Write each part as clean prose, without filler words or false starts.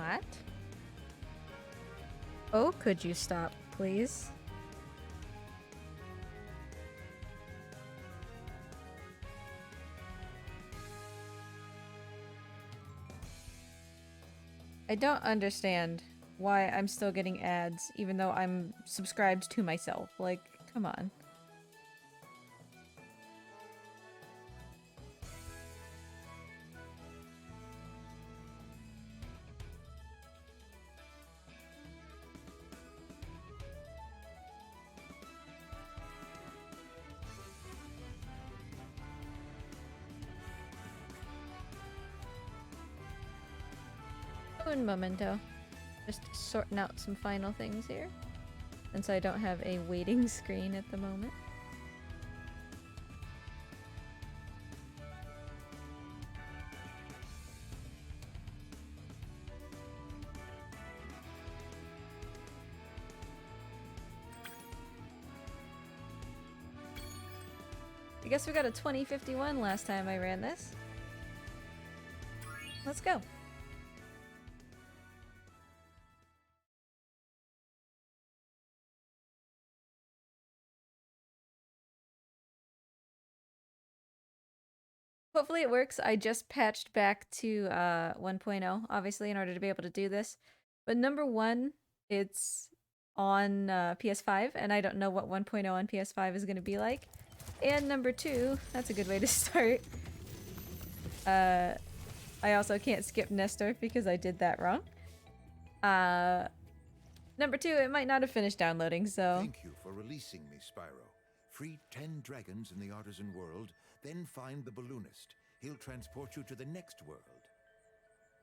What? Oh, could you stop, please? I don't understand why I'm still getting ads, even though I'm subscribed to myself. Like, come on. Un momento. Just sorting out some final things here. Since I don't have a waiting screen at the moment. I guess we got a 2051 last time I ran this. Let's go. Hopefully it works. I just patched back to 1.0, obviously, in order to be able to do this. But number one, it's on PS5, and I don't know what 1.0 on PS5 is going to be like. And number two, that's a good way to start. I also can't skip Nestor because I did that wrong. Number two, it might not have finished downloading, so... Thank you for releasing me, Spyro. Free 10 dragons in the artisan world, then find the balloonist. He'll transport you to the next world.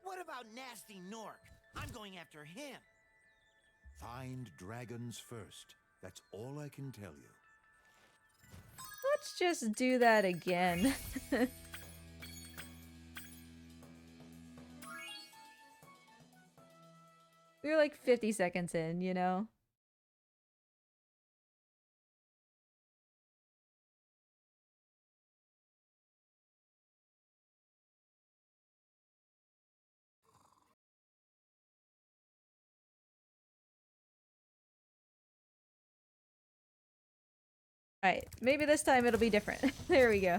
What about Nasty Nork? I'm going after him. Find dragons first. That's all I can tell you. Let's just do that again. We were like 50 seconds in, you know? Alright, maybe this time it'll be different. There we go.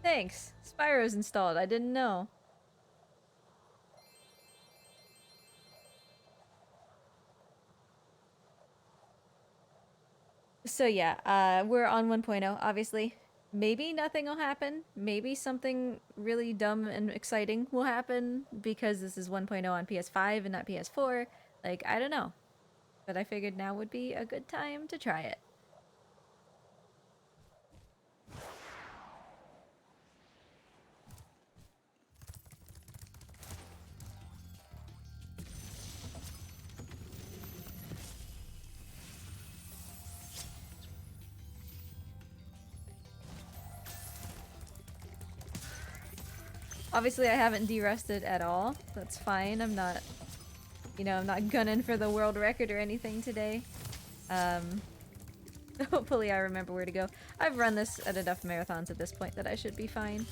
Thanks. Spyro's installed. I didn't know. So yeah, we're on 1.0, obviously. Maybe nothing will happen. Maybe something really dumb and exciting will happen because this is 1.0 on PS5 and not PS4. Like, I don't know. But I figured now would be a good time to try it. Obviously, I haven't de-rusted at all. That's fine. I'm not, you know, I'm not gunning for the world record or anything today. Hopefully I remember where to go. I've run this at enough marathons at this point that I should be fine.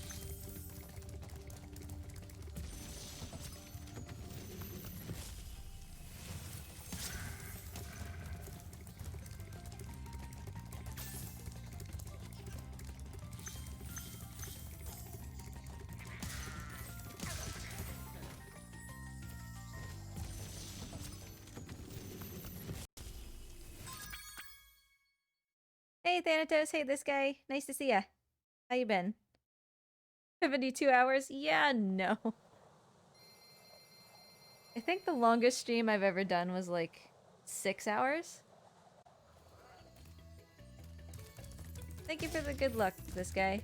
Hey Thanatos, hey this guy. Nice to see ya. How you been? 72 hours? Yeah, no. I think the longest stream I've ever done was like 6 hours. Thank you for the good luck, this guy.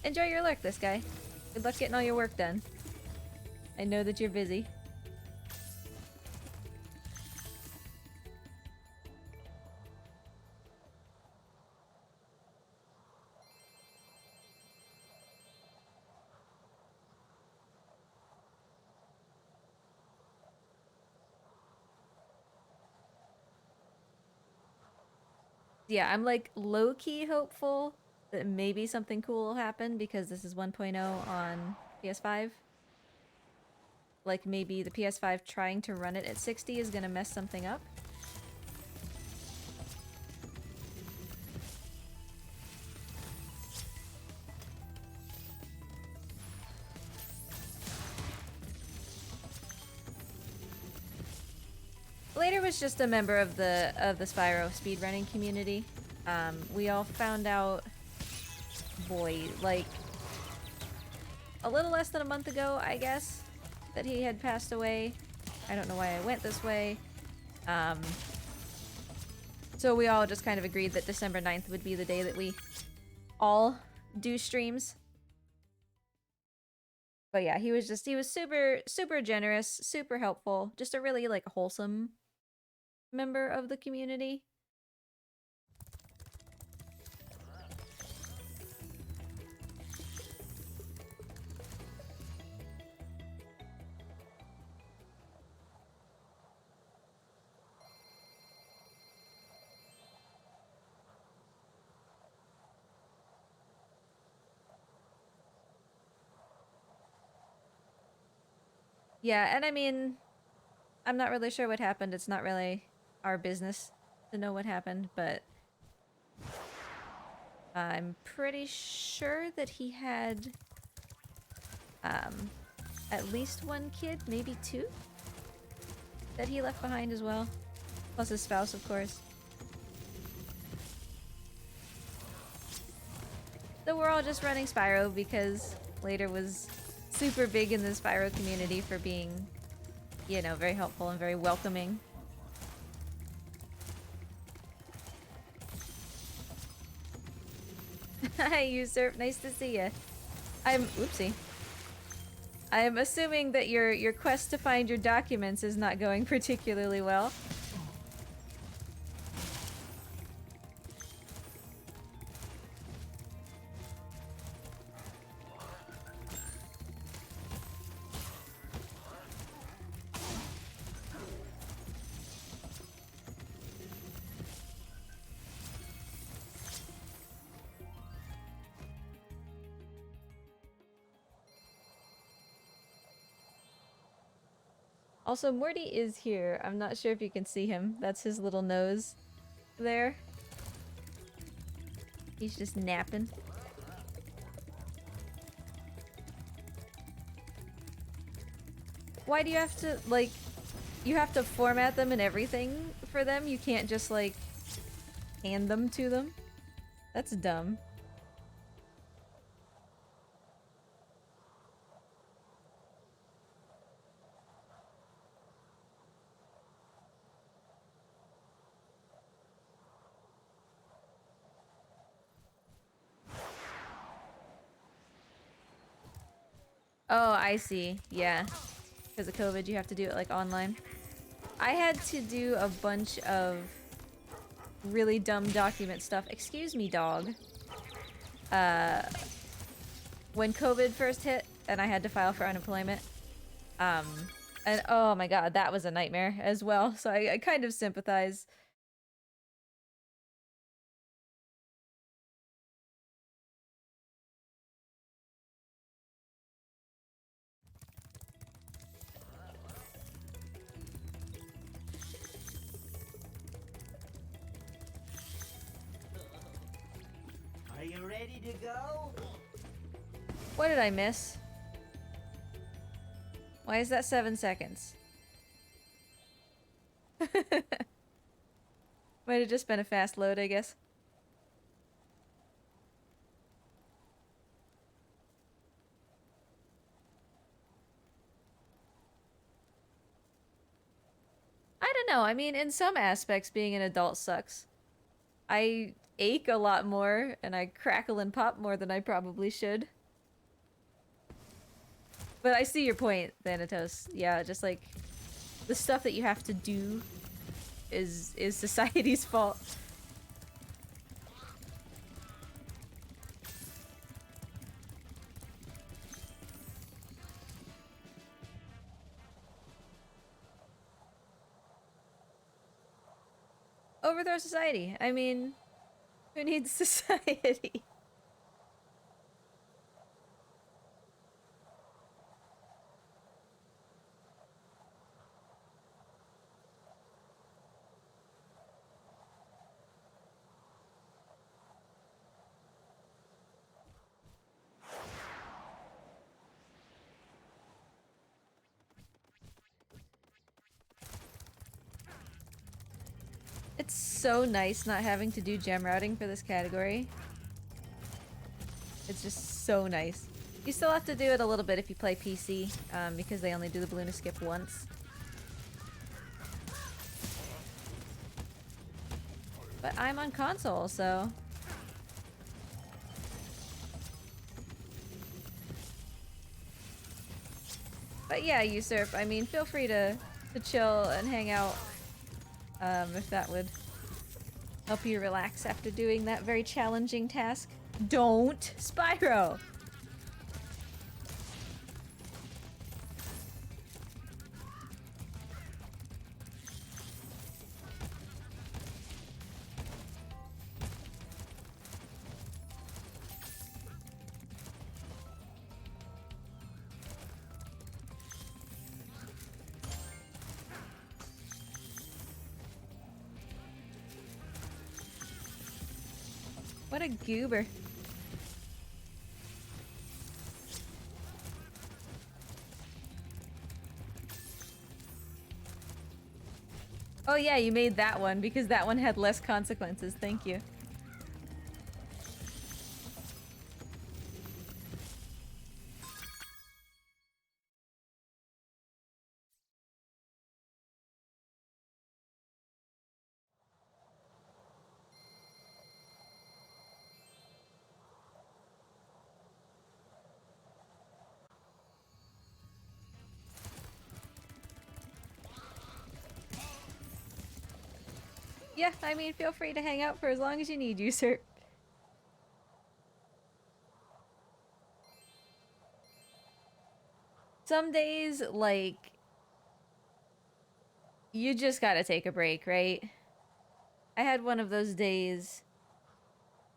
Enjoy your lurk, this guy. Good luck getting all your work done. I know that you're busy. Yeah, I'm like low-key hopeful that maybe something cool will happen because this is 1.0 on PS5. Like maybe the PS5 trying to run it at 60 is gonna mess something up. Leighter was just a member of the Spyro speedrunning community. We all found out, boy, like a little less than a month ago, I guess, that he had passed away. I don't know why I went this way. So we all just kind of agreed that December 9th would be the day that we all do streams. But yeah, he was super, super generous, super helpful, just a really like wholesome member of the community. Yeah, and I mean, I'm not really sure what happened. It's not really our business to know what happened, but I'm pretty sure that he had at least one kid, maybe two, that he left behind as well. Plus his spouse, of course. So we're all just running Spyro because Leighter was super big in the Spyro community for being, you know, very helpful and very welcoming. Hi, Usurp. Nice to see you. Oopsie. I'm assuming that your quest to find your documents is not going particularly well. Also, Morty is here. I'm not sure if you can see him. That's his little nose there. He's just napping. Why do you have to, like, you have to format them and everything for them? You can't just, like, hand them to them? That's dumb. Oh, I see. Yeah. Because of COVID, you have to do it, like, online. I had to do a bunch of really dumb document stuff. Excuse me, dog. When COVID first hit, and I had to file for unemployment. And oh my god, that was a nightmare as well. So I kind of sympathize. Are you ready to go? What did I miss? Why is that 7 seconds? Might have just been a fast load, I guess. I don't know. I mean, in some aspects, being an adult sucks. I ache a lot more, and I crackle and pop more than I probably should. But I see your point, Thanatos. Yeah, just like the stuff that you have to do is society's fault. Overthrow society. I mean, Who needs society? It's so nice not having to do gem routing for this category. It's just so nice. You still have to do it a little bit if you play PC, because they only do the balloon skip once. But I'm on console, so... But yeah, Usurp, I mean, feel free to chill and hang out, if that would help you relax after doing that very challenging task. Don't! Spyro! What a goober. Oh yeah, you made that one because that one had less consequences. Thank you. Yeah, I mean, feel free to hang out for as long as you need, Usurp. Some days, like, you just gotta take a break, right? I had one of those days.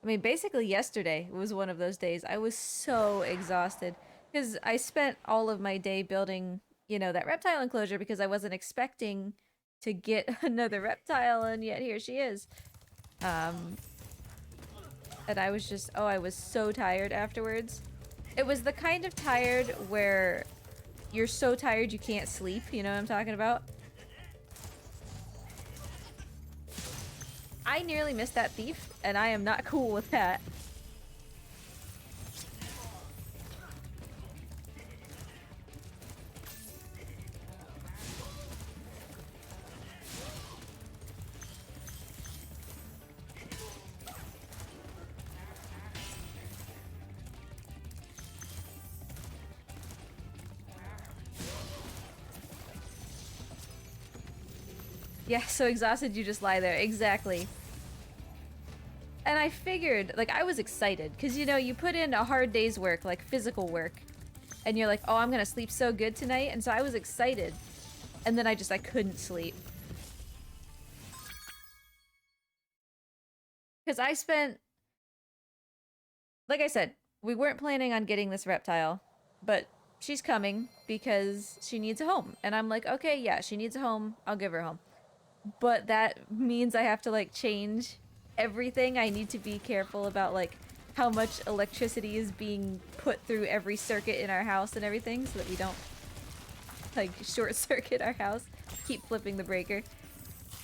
I mean, basically yesterday was one of those days. I was so exhausted because I spent all of my day building, you know, that reptile enclosure because I wasn't expecting to get another reptile, and yet here she is. And I was just, oh, I was so tired afterwards. It was the kind of tired where you're so tired you can't sleep, you know what I'm talking about? I nearly missed that thief, and I am not cool with that. Yeah, so exhausted you just lie there. Exactly. And I figured, like, I was excited, because, you know, you put in a hard day's work, like physical work, and you're like, oh, I'm gonna sleep so good tonight, and so I was excited. And then I couldn't sleep. Because I spent, like I said, we weren't planning on getting this reptile, but she's coming because she needs a home. And I'm like, okay, yeah, she needs a home, I'll give her a home. But that means I have to, like, change everything. I need to be careful about, like, how much electricity is being put through every circuit in our house and everything so that we don't, like, short circuit our house. Keep flipping the breaker.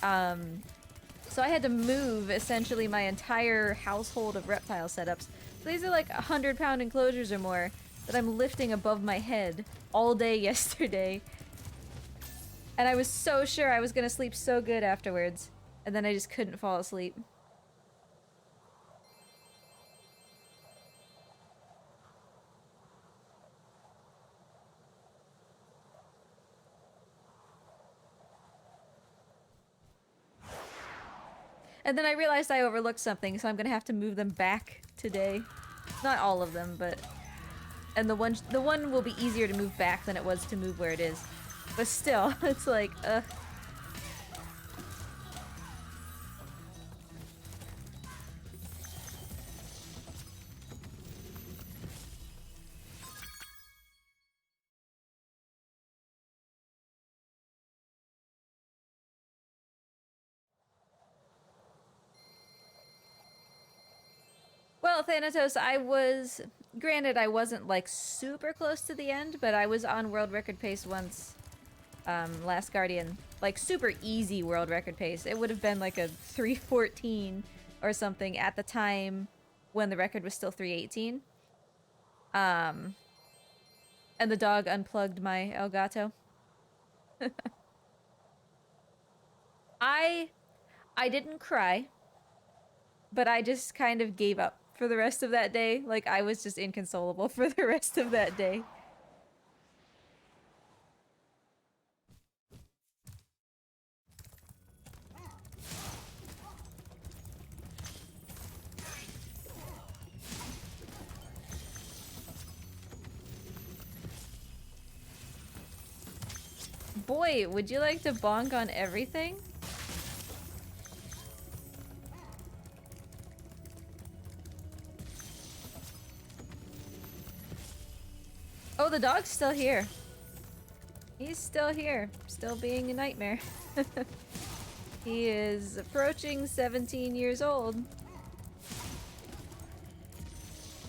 So I had to move, essentially, my entire household of reptile setups. So these are, like, 100-pound enclosures or more that I'm lifting above my head all day yesterday. And I was so sure I was gonna sleep so good afterwards. And then I just couldn't fall asleep. And then I realized I overlooked something, so I'm gonna have to move them back today. Not all of them, but... And the one will be easier to move back than it was to move where it is. But still, it's like, ugh. Well, Thanatos, I was... Granted, I wasn't, like, super close to the end, but I was on world record pace once. Last Guardian. Like, super easy world record pace. It would have been, like, a 3:14 or something at the time when the record was still 3:18. And the dog unplugged my Elgato. I didn't cry, but I just kind of gave up for the rest of that day. Like, I was just inconsolable for the rest of that day. Boy, would you like to bonk on everything? Oh, the dog's still here. He's still here, still being a nightmare. He is approaching 17 years old.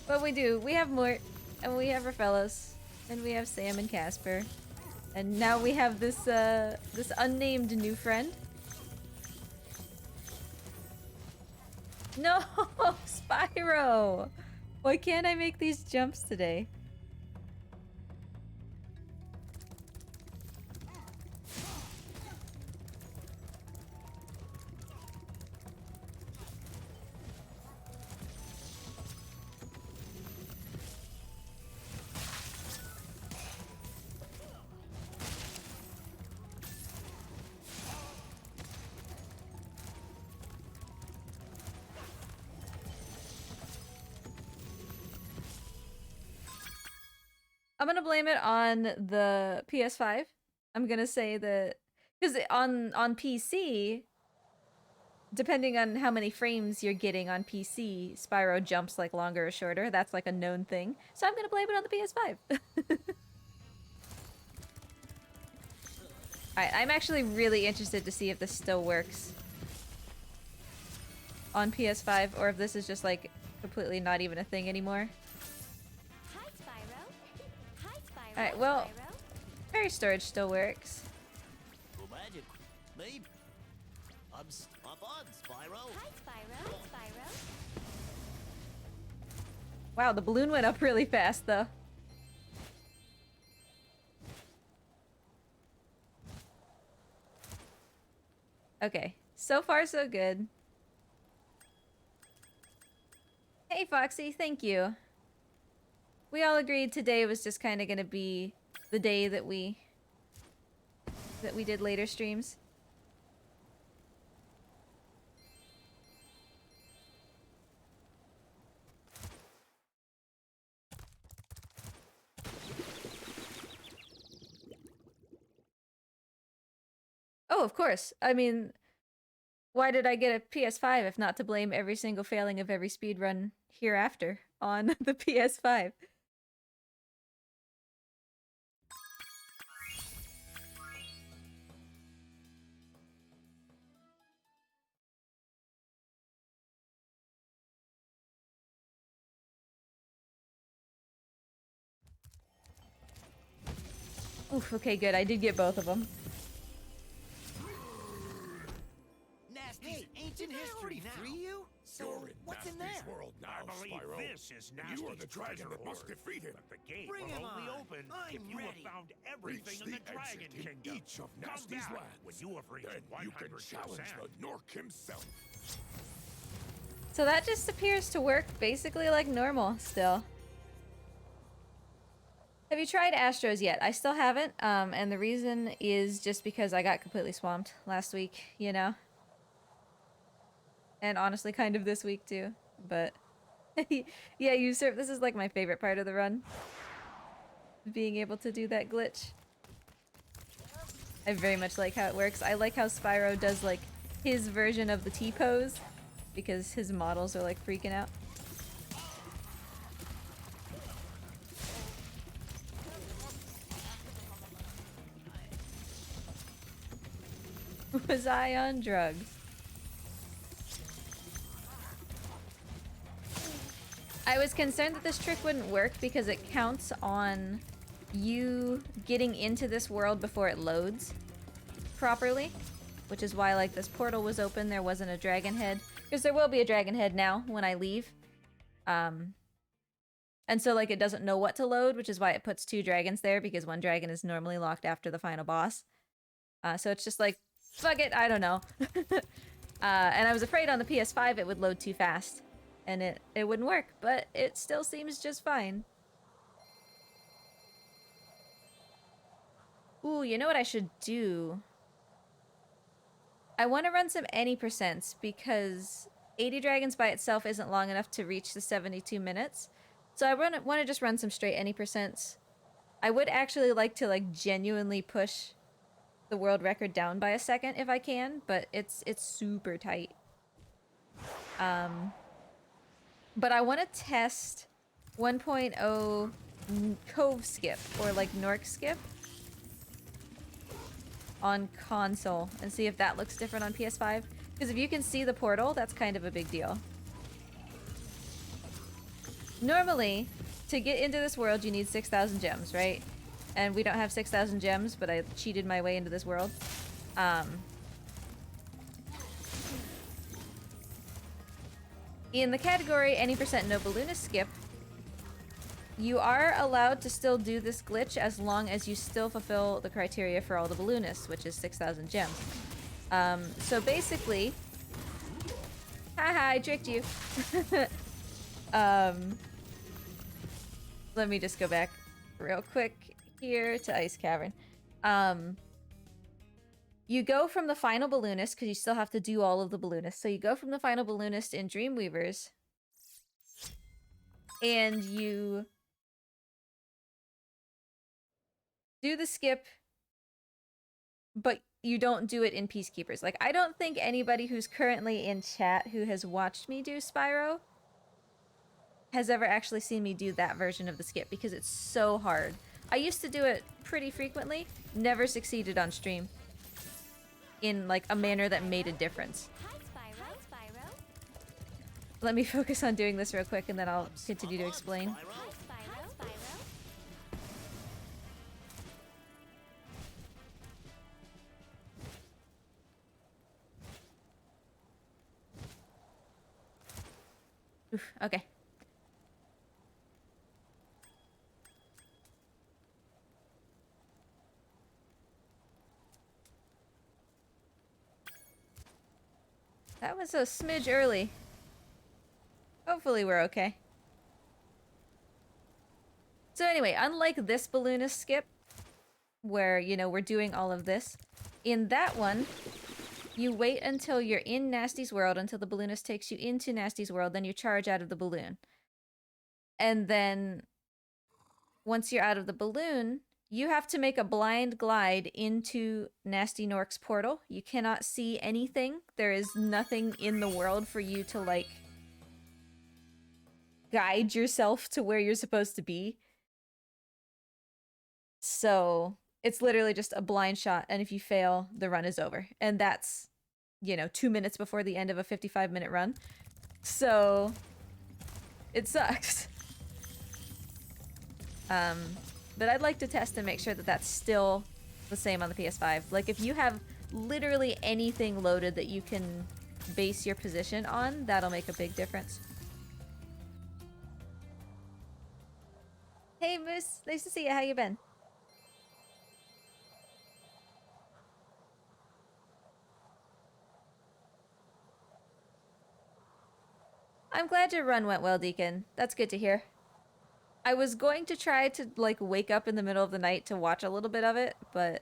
But we have Mort, and we have our fellows, and we have Sam and Casper. And now we have this, this unnamed new friend. No! Spyro! Why can't I make these jumps today? I'm gonna blame it on the PS5. I'm gonna say that because on PC, depending on how many frames you're getting on PC, Spyro jumps like longer or shorter. That's like a known thing. So I'm gonna blame it on the PS5. Alright, I'm actually really interested to see if this still works on PS5 or if this is just like completely not even a thing anymore. Hi, Spyro. Hi, Spyro. Alright, well, Spyro. fairy storage still works. Well, magic. Me. Up on, Spyro. Hi, Spyro. Spyro. Wow, the balloon went up really fast though. Okay, so far so good. Hey Foxy, thank you. We all agreed today was just kind of gonna be the day that we did later streams. Oh, of course. I mean, why did I get a PS5 if not to blame every single failing of every speedrun hereafter on the PS5? Oof, okay, good. I did get both of them. Nasty's ancient history now. Free you? So You're in what's in Nasty's there? world now, I believe Spyro. this is Nasty's You are the dragon that must treasure defeat him. hoard. But the gate Bring will him only on. open I'm if you ready. have found Reach everything in the the Dragon exit in Kingdom. each of Come Nasty's back lands. when you have reached Then 100%. you can challenge the Nork himself. So that just appears to work basically like normal still. Have you tried Astros yet? I still haven't, and the reason is just because I got completely swamped last week, you know? And honestly, kind of this week too, but... yeah, Usurp, this is like my favorite part of the run. Being able to do that glitch. I very much like how it works. I like how Spyro does like his version of the T-pose because his models are like freaking out. Was I on drugs? I was concerned that this trick wouldn't work because it counts on you getting into this world before it loads properly, which is why like this portal was open, there wasn't a dragon head, because there will be a dragon head now when I leave. And so like it doesn't know what to load, which is why it puts 2 dragons there, because 1 dragon is normally locked after the final boss. So it's just like, fuck it, I don't know. And I was afraid on the PS5 it would load too fast and it wouldn't work, but it still seems just fine. Ooh, you know what I should do? I want to run some any percents because 80 dragons by itself isn't long enough to reach the 72 minutes. So I want to just run some straight any percents. I would actually like to like genuinely push the world record down by a second if I can, but it's super tight. But I want to test 1.0 Cove Skip or like Nork Skip on console and see if that looks different on PS5. Because if you can see the portal, that's kind of a big deal. Normally, to get into this world, you need 6,000 gems, right? And we don't have 6,000 gems, but I cheated my way into this world. In the category any percent no balloonist skip, you are allowed to still do this glitch as long as you still fulfill the criteria for all the balloonists, which is 6,000 gems. So basically... Haha, I tricked you. Let me just go back real quick here to Ice Cavern. You go from the final balloonist, because you still have to do all of the balloonists. So you go from the final balloonist in Dreamweavers, and you do the skip, but you don't do it in Peacekeepers. Like, I don't think anybody who's currently in chat who has watched me do Spyro has ever actually seen me do that version of the skip, because it's so hard. I used to do it pretty frequently, never succeeded on stream in like a manner that made a difference. Hi, Spyro. Hi, Spyro. Let me focus on doing this real quick and then I'll continue to explain. Hi, Spyro. Hi, Spyro. Oof, okay. That was a smidge early. Hopefully we're okay. So anyway, unlike this balloonist skip, where, you know, we're doing all of this, in that one, you wait until you're in Nasty's world, until the balloonist takes you into Nasty's world, then you charge out of the balloon. And then, once you're out of the balloon, you have to make a blind glide into Nasty Nork's portal. You cannot see anything. There is nothing in the world for you to, like, guide yourself to where you're supposed to be. So, it's literally just a blind shot, and if you fail, the run is over. And that's, you know, 2 minutes before the end of a 55-minute run. So, it sucks. But I'd like to test and make sure that that's still the same on the PS5. Like, if you have literally anything loaded that you can base your position on, that'll make a big difference. Hey, Moose. Nice to see you. How you been? I'm glad your run went well, Deacon. That's good to hear. I was going to try to, like, wake up in the middle of the night to watch a little bit of it, but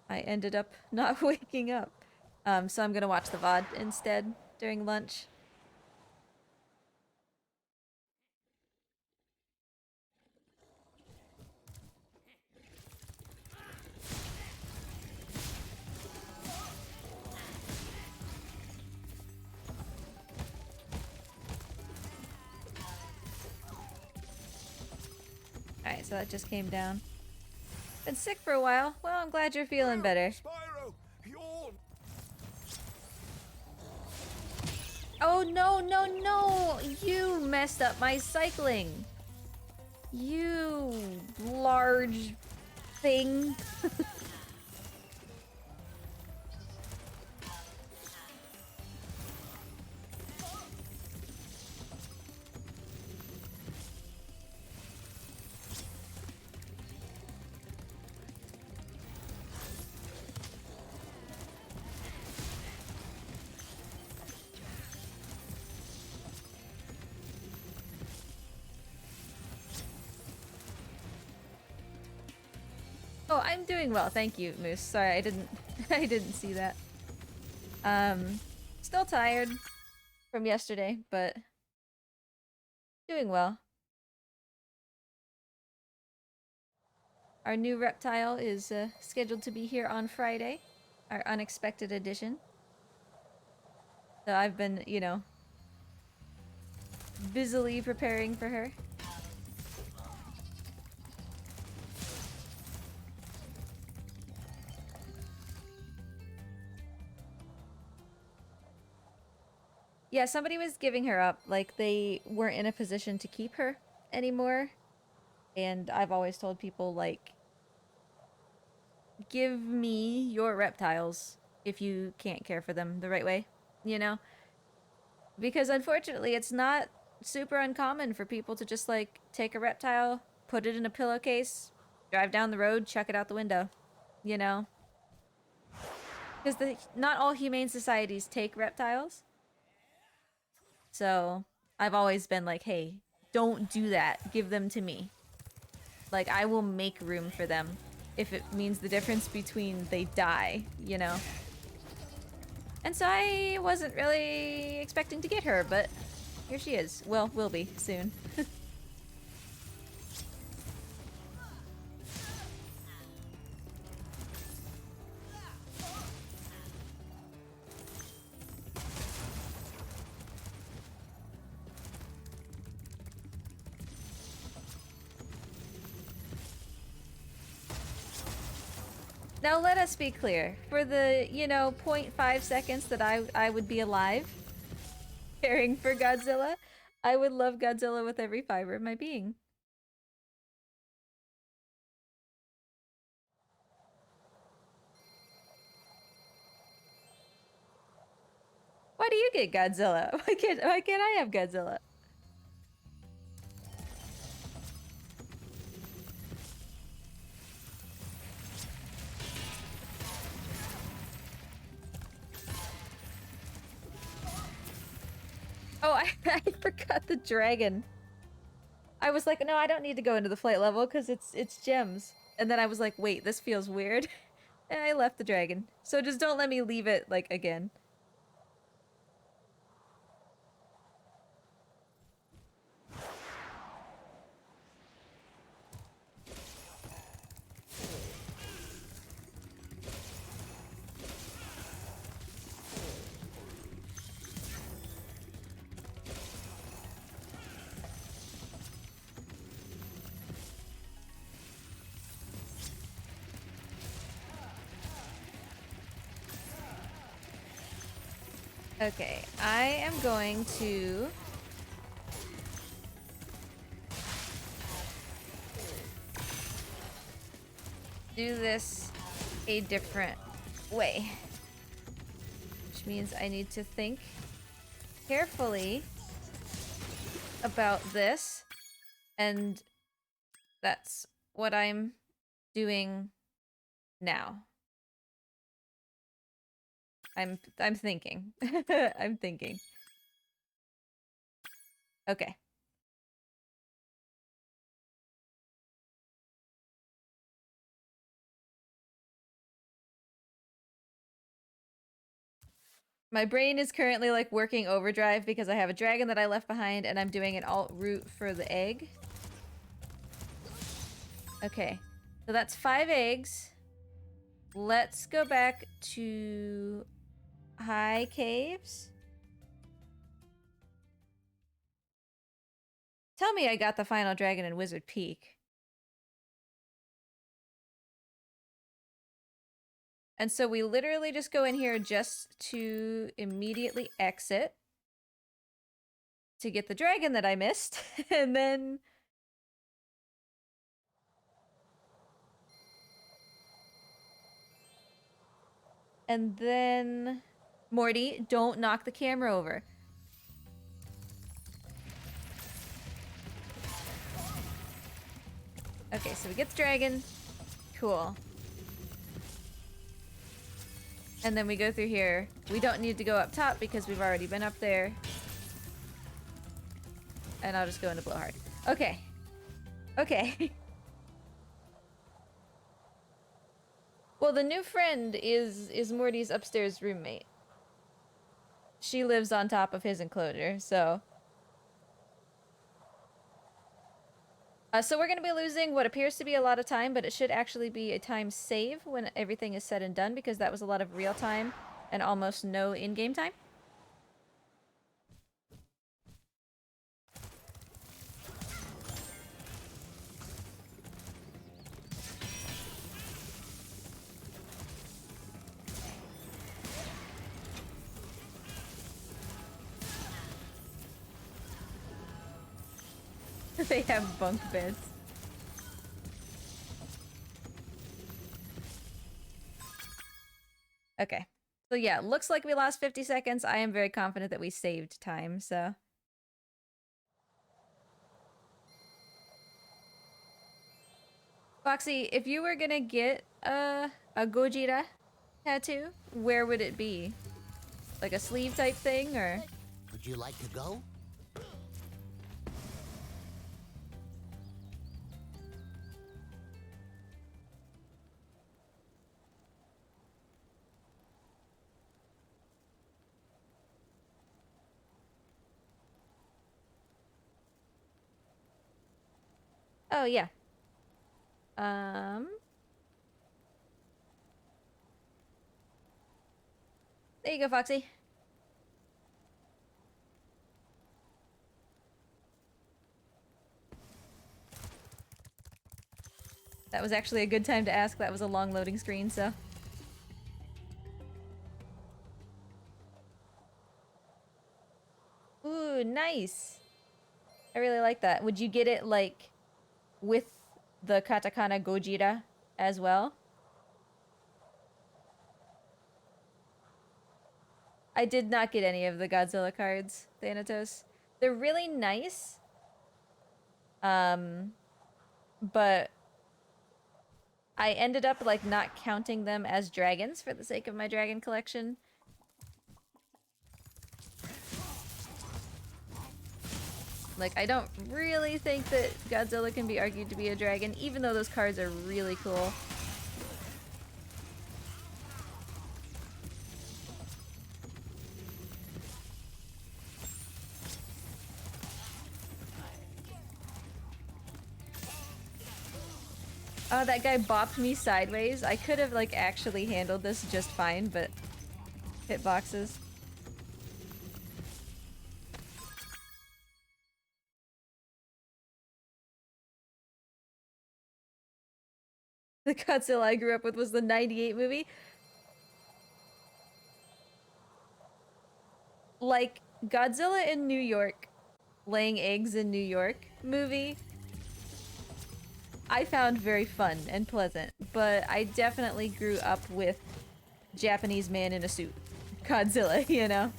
I ended up not waking up. So I'm gonna watch the VOD instead during lunch. Alright, so that just came down. Been sick for a while. Well, I'm glad you're feeling better. Spyro, you're... Oh, no, no, no! You messed up my cycling! You large thing. Oh, I'm doing well, thank you, Moose. Sorry, I didn't I didn't see that. Still tired from yesterday, but doing well. Our new reptile is scheduled to be here on Friday, our unexpected addition. So I've been, you know, busily preparing for her. Yeah, somebody was giving her up. Like, they weren't in a position to keep her anymore. And I've always told people, like, give me your reptiles if you can't care for them the right way, you know? Because unfortunately, it's not super uncommon for people to just, like, take a reptile, put it in a pillowcase, drive down the road, chuck it out the window, you know? Because not all humane societies take reptiles. So I've always been like, hey, don't do that. Give them to me. Like, I will make room for them if it means the difference between they die, you know? And so I wasn't really expecting to get her, but here she is. Well, will be soon. Now let us be clear. For the, you know, 0.5 seconds that I would be alive, caring for Godzilla, I would love Godzilla with every fiber of my being. Why do you get Godzilla? Why can't I have Godzilla? Oh, I forgot the dragon. I was like, no, I don't need to go into the flight level because it's gems. And then I was like, wait, this feels weird. And I left the dragon. So just don't let me leave it, like, again. Okay, I am going to... do this a different way. Which means I need to think carefully about this. And that's what I'm doing now. I'm thinking. I'm thinking. Okay. My brain is currently like working overdrive because I have a dragon that I left behind and I'm doing an alt route for the egg. Okay. So that's 5 eggs. Let's go back to High Caves. Tell me I got the final dragon in Wizard Peak. And so we literally just go in here just to immediately exit. to get the dragon that I missed, and then... And then... Morty, don't knock the camera over. Okay, so we get the dragon. Cool. And then we go through here. We don't need to go up top because we've already been up there. And I'll just go into Blowhard. Okay. Okay. Well, the new friend is Morty's upstairs roommate. She lives on top of his enclosure, so... So we're going to be losing what appears to be a lot of time, but it should actually be a time save when everything is said and done, because that was a lot of real time and almost no in-game time. They have bunk beds. Okay. So yeah, looks like we lost 50 seconds. I am very confident that we saved time, so... Foxy, if you were gonna get a Gojira tattoo, where would it be? Like a sleeve type thing, or...? Would you like to go? Oh, yeah. There you go, Foxy. That was actually a good time to ask. That was a long loading screen, so... Ooh, nice! I really like that. Would you get it, like, with the katakana Gojira as well? I did not get any of the Godzilla cards, Thanatos. They're really nice. But I ended up, like, not counting them as dragons for the sake of my dragon collection. Like, I don't really think that Godzilla can be argued to be a dragon, even though those cards are really cool. Oh, that guy bopped me sideways. I could have, like, actually handled this just fine, but... hitboxes. The Godzilla I grew up with was the '98 movie. Like, Godzilla in New York, laying eggs in New York movie, I found very fun and pleasant, but I definitely grew up with Japanese man in a suit. Godzilla, you know?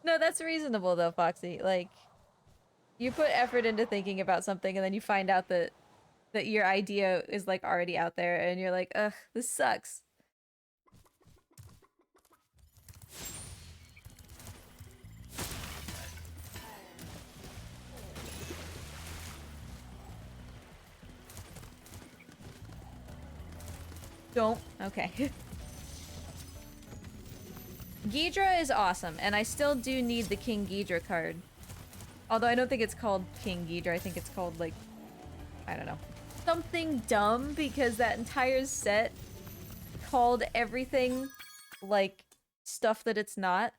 No, that's reasonable though, Foxy. Like, you put effort into thinking about something and then you find out that your idea is like already out there and you're like, ugh, this sucks. Don't. Okay. Ghidra is awesome, and I still do need the King Ghidra card. Although I don't think it's called King Ghidorah, I think it's called, like, I don't know. Something dumb, because that entire set called everything, like, stuff that it's not.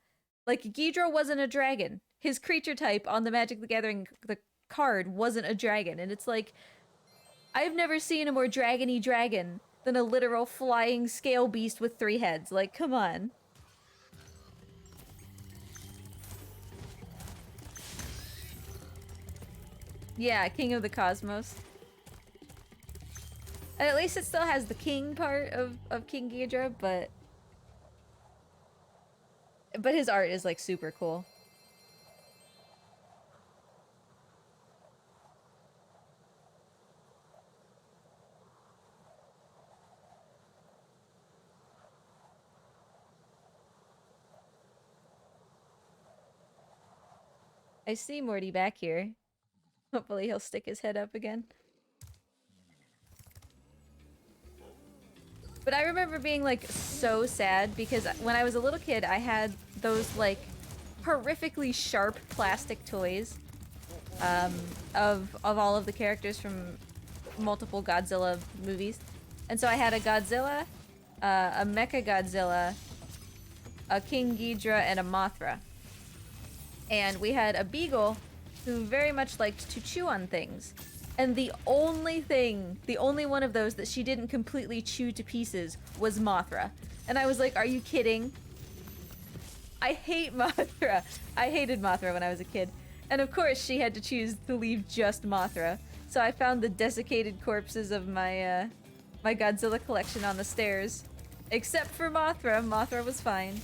Like, Ghidorah wasn't a dragon. His creature type on the Magic the Gathering the card wasn't a dragon, and it's like, I've never seen a more dragony dragon than a literal flying scale beast with 3 heads. Like, come on. Yeah, King of the Cosmos. And at least it still has the king part of King Ghidorah, but his art is, like, super cool. I see Morty back here. Hopefully he'll stick his head up again. But I remember being, like, so sad because when I was a little kid, I had those, like, horrifically sharp plastic toys of all of the characters from multiple Godzilla movies. And so I had a Godzilla, a Mecha Godzilla, a King Ghidorah, and a Mothra. And we had a beagle who very much liked to chew on things. And the only one of those that she didn't completely chew to pieces was Mothra. And I was like, are you kidding? I hate Mothra. I hated Mothra when I was a kid. And of course she had to choose to leave just Mothra. So I found the desiccated corpses of my, my Godzilla collection on the stairs. Except for Mothra. Mothra was fine.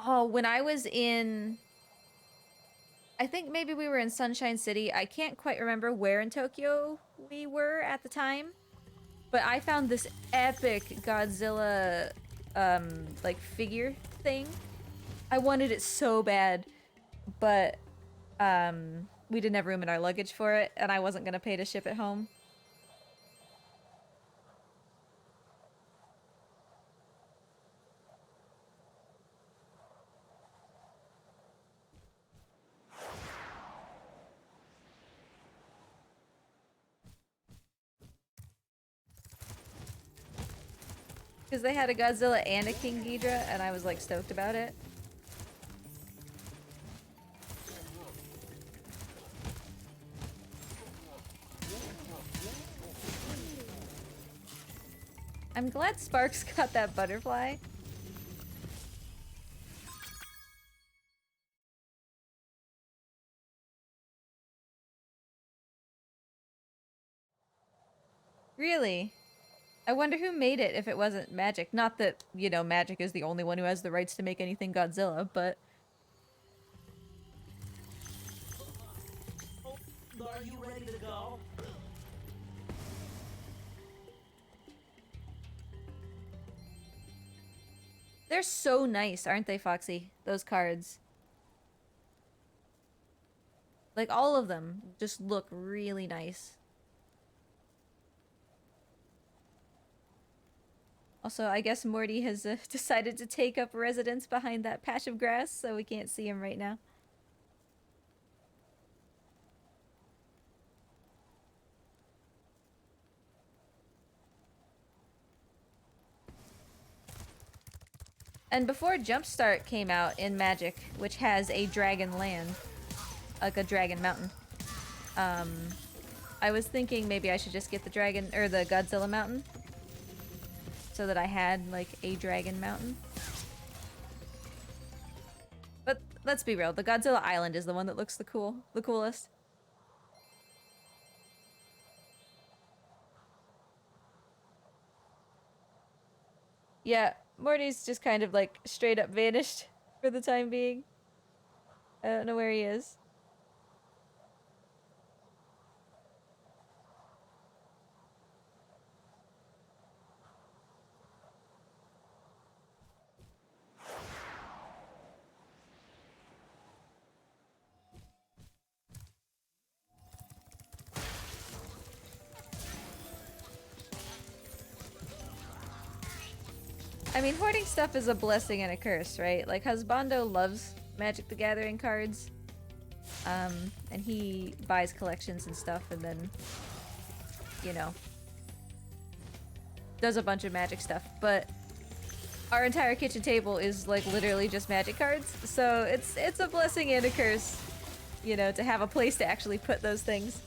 Oh, when I was in... I think maybe we were in Sunshine City. I can't quite remember where in Tokyo we were at the time. But I found this epic Godzilla, like, figure thing. I wanted it so bad. But, we didn't have room in our luggage for it, and I wasn't gonna pay to ship it home. Because they had a Godzilla and a King Ghidorah, and I was, like, stoked about it. I'm glad Sparks got that butterfly. Really? I wonder who made it if it wasn't Magic. Not that, you know, Magic is the only one who has the rights to make anything Godzilla, but... Are you ready to go? They're so nice, aren't they, Foxy? Those cards. Like, all of them just look really nice. Also, I guess Morty has decided to take up residence behind that patch of grass, so we can't see him right now. And before Jumpstart came out in Magic, which has a dragon land, like a dragon mountain, I was thinking maybe I should just get the dragon, or the Godzilla mountain, so that I had, like, a dragon mountain. But let's be real, the Godzilla Island is the one that looks the coolest. Yeah, Morty's just kind of, like, straight up vanished for the time being. I don't know where he is. I mean, hoarding stuff is a blessing and a curse, right? Like, Husbando loves Magic the Gathering cards. And he buys collections and stuff and then, you know, does a bunch of Magic stuff. But our entire kitchen table is, like, literally just Magic cards. So it's a blessing and a curse, you know, to have a place to actually put those things.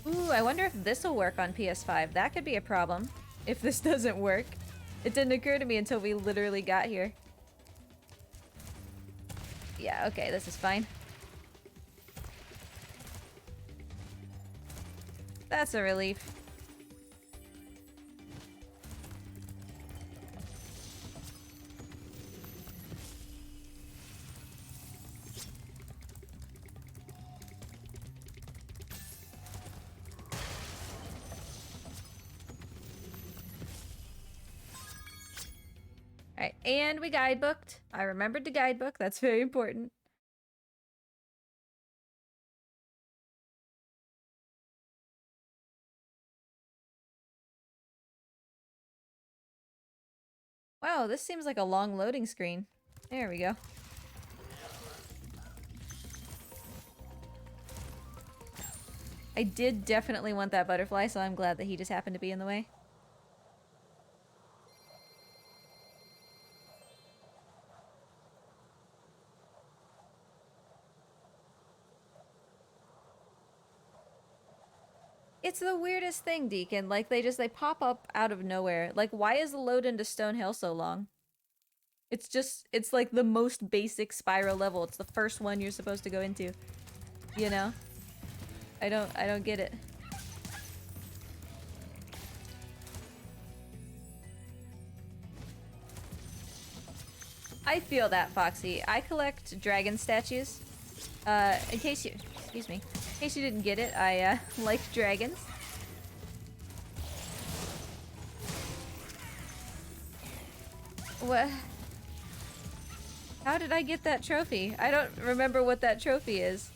Ooh, I wonder if this will work on PS5. That could be a problem if this doesn't work. It didn't occur to me until we literally got here. Yeah, okay, this is fine. That's a relief. Alright, and we guidebooked. I remembered the guidebook. That's very important. Wow, this seems like a long loading screen. There we go. I did definitely want that butterfly, so I'm glad that he just happened to be in the way. It's the weirdest thing, Deacon. Like, they pop up out of nowhere. Like, why is the load into Stonehill so long? It's like the most basic Spyro level. It's the first one you're supposed to go into. You know? I don't get it. I feel that, Foxy. I collect dragon statues. In case you... Excuse me. In case you didn't get it, I, like dragons. What? How did I get that trophy? I don't remember what that trophy is.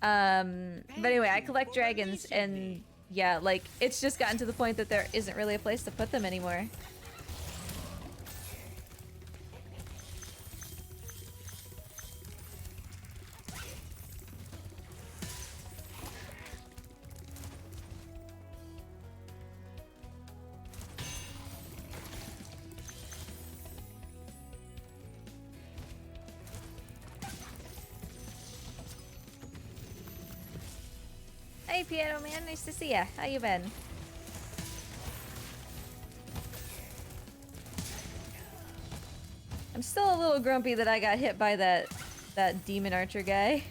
But anyway, I collect dragons, and yeah, like, it's just gotten to the point that there isn't really a place to put them anymore. Hey, Piano Man, nice to see ya. How you been? I'm still a little grumpy that I got hit by that demon archer guy.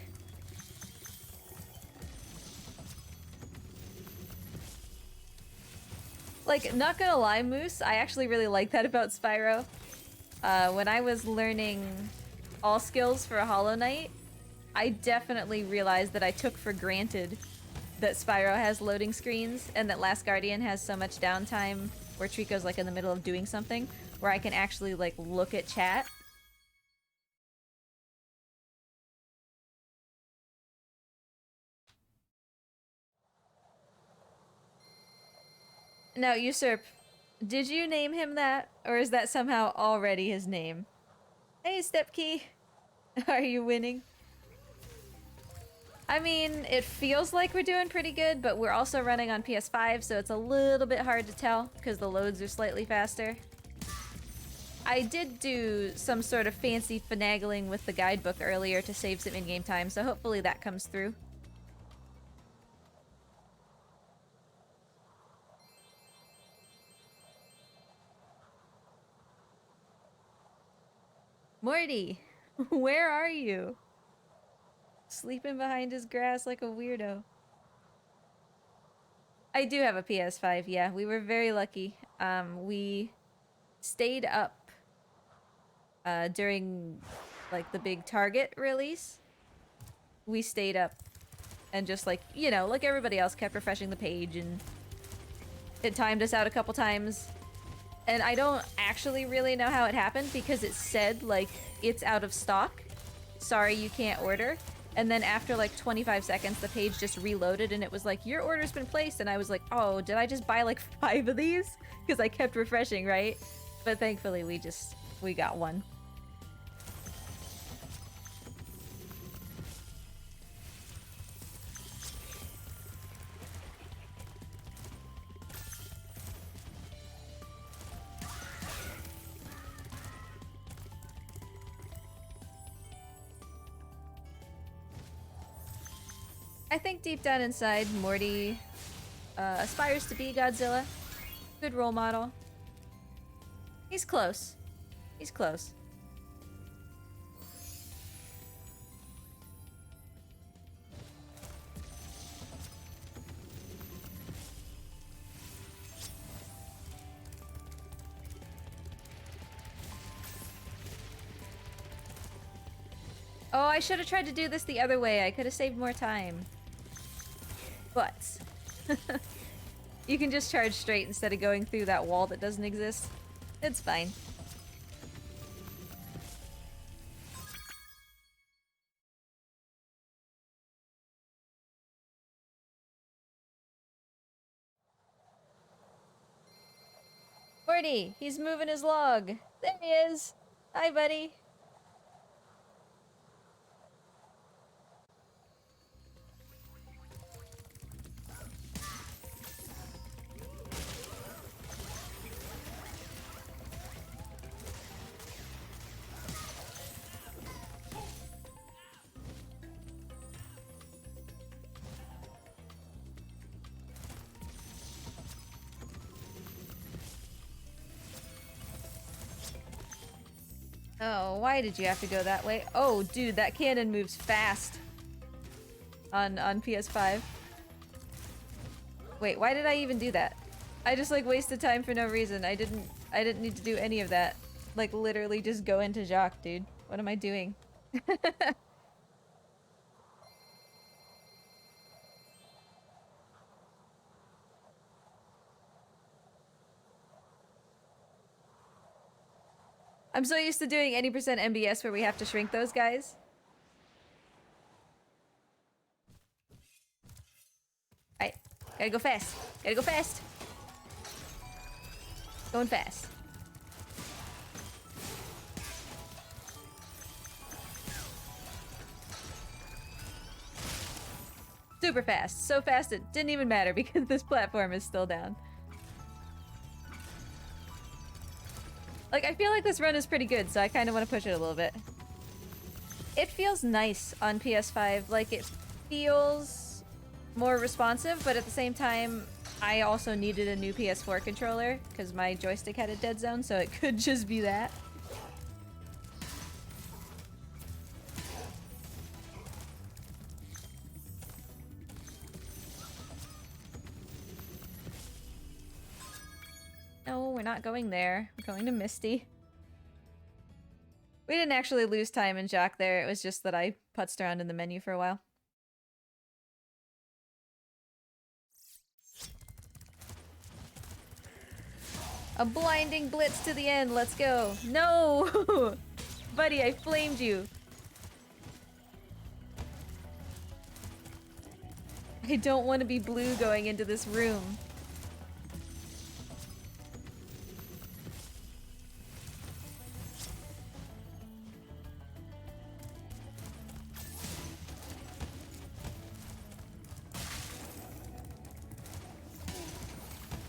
Like, not gonna lie, Moose, I actually really like that about Spyro. When I was learning all skills for a Hollow Knight, I definitely realized that I took for granted that Spyro has loading screens and that Last Guardian has so much downtime where Trico's like in the middle of doing something where I can actually like look at chat. Now, Usurp, did you name him that, or is that somehow already his name? Hey, Stepkey! Are you winning? I mean, it feels like we're doing pretty good, but we're also running on PS5, so it's a little bit hard to tell because the loads are slightly faster. I did do some sort of fancy finagling with the guidebook earlier to save some in-game time, so hopefully that comes through. Morty, where are you? Sleeping behind his grass like a weirdo. I do have a PS5, yeah. We were very lucky. We stayed up during like the big Target release. We stayed up and just like, you know, like everybody else kept refreshing the page, and it timed us out a couple times. And I don't actually really know how it happened because it said like it's out of stock. Sorry, you can't order. And then after like 25 seconds, the page just reloaded and it was like, your order's been placed. And I was like, oh, did I just buy like 5 of these? Because I kept refreshing, right? But thankfully we got one. I think deep down inside, Morty aspires to be Godzilla. Good role model. He's close. He's close. Oh, I should have tried to do this the other way. I could have saved more time. But you can just charge straight instead of going through that wall that doesn't exist. It's fine. Morty, he's moving his log. There he is. Hi, buddy. Oh, why did you have to go that way? Oh, dude, that cannon moves fast on PS5. Wait, why did I even do that? I just like wasted time for no reason. I didn't need to do any of that. Like literally just go into Jacques, dude. What am I doing? I'm so used to doing any percent MBS where we have to shrink those guys. Alright, gotta go fast. Gotta go fast. Going fast. Super fast. So fast it didn't even matter because this platform is still down. Like, I feel like this run is pretty good, so I kind of want to push it a little bit. It feels nice on PS5. Like, it feels more responsive, but at the same time, I also needed a new PS4 controller because my joystick had a dead zone, so it could just be that. No, we're not going there. We're going to Misty. We didn't actually lose time in Jacques there. It was just that I putzed around in the menu for a while. A blinding blitz to the end. Let's go. No! Buddy, I flamed you. I don't want to be blue going into this room.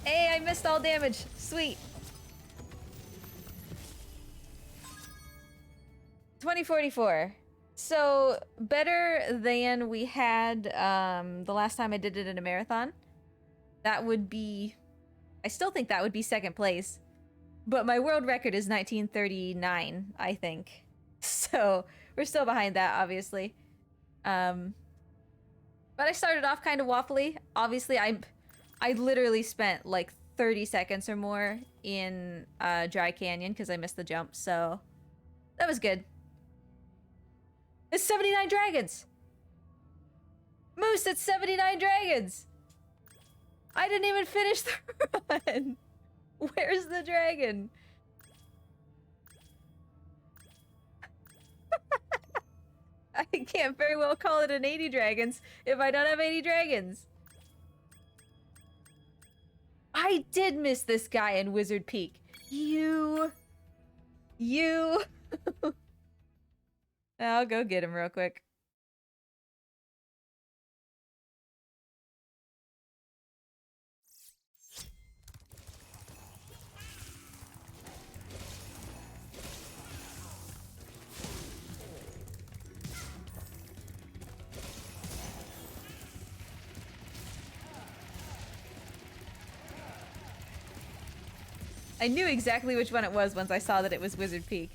Hey, I missed all damage. Sweet. 2044. So, better than we had the last time I did it in a marathon. That would be... I still think that would be second place. But my world record is 1939, I think. So, we're still behind that, obviously. But I started off kind of waffly. Obviously, I literally spent like 30 seconds or more in Dry Canyon because I missed the jump, so that was good. It's 79 dragons! Moose, it's 79 dragons! I didn't even finish the run! Where's the dragon? I can't very well call it an 80 dragons if I don't have 80 dragons. I did miss this guy in Wizard Peak. You. I'll go get him real quick. I knew exactly which one it was once I saw that it was Wizard Peak.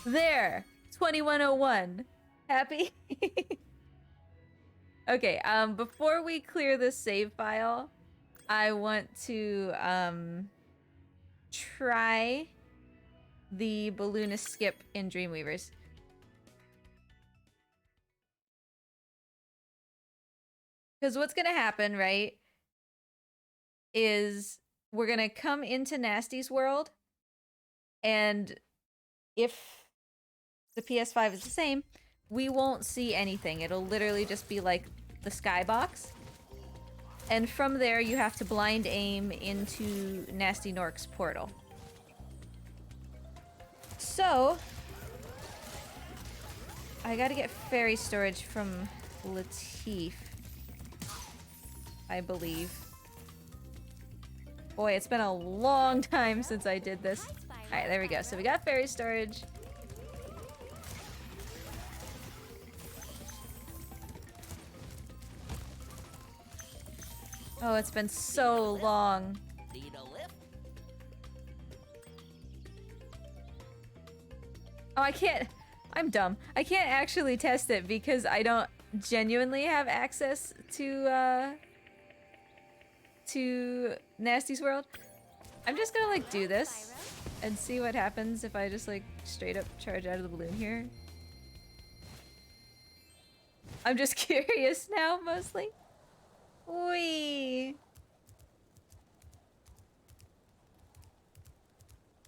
There! 2101. Happy? Okay, before we clear this save file, I want to, try the balloonist skip in Dreamweavers. Because what's gonna happen, right, is we're gonna come into Nasty's world, and if the PS5 is the same, we won't see anything. It'll literally just be like the skybox. And from there, you have to blind aim into Nasty Nork's portal. So, I gotta get fairy storage from Latif, I believe. Boy, it's been a long time since I did this. Alright, there we go. So we got fairy storage. Oh, it's been so long. Need a lift? Oh, I can't. I'm dumb. I can't actually test it because I don't genuinely have access to Nasty's world. I'm just gonna like do this and see what happens if I just like straight up charge out of the balloon here. I'm just curious now, mostly. Wee.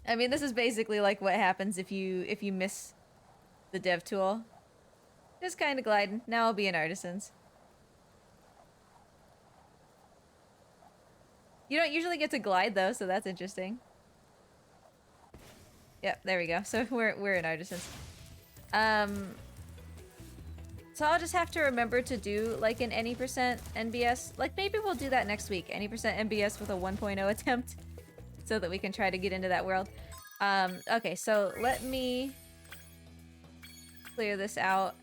I mean, this is basically like what happens if you miss the dev tool. Just kind of gliding. Now I'll be in Artisans. You don't usually get to glide though, so that's interesting. Yep, there we go. So we're in Artisans. So I'll just have to remember to do like an any percent NBS. Like maybe we'll do that next week. Any percent NBS with a 1.0 attempt so that we can try to get into that world. Okay, so let me clear this out.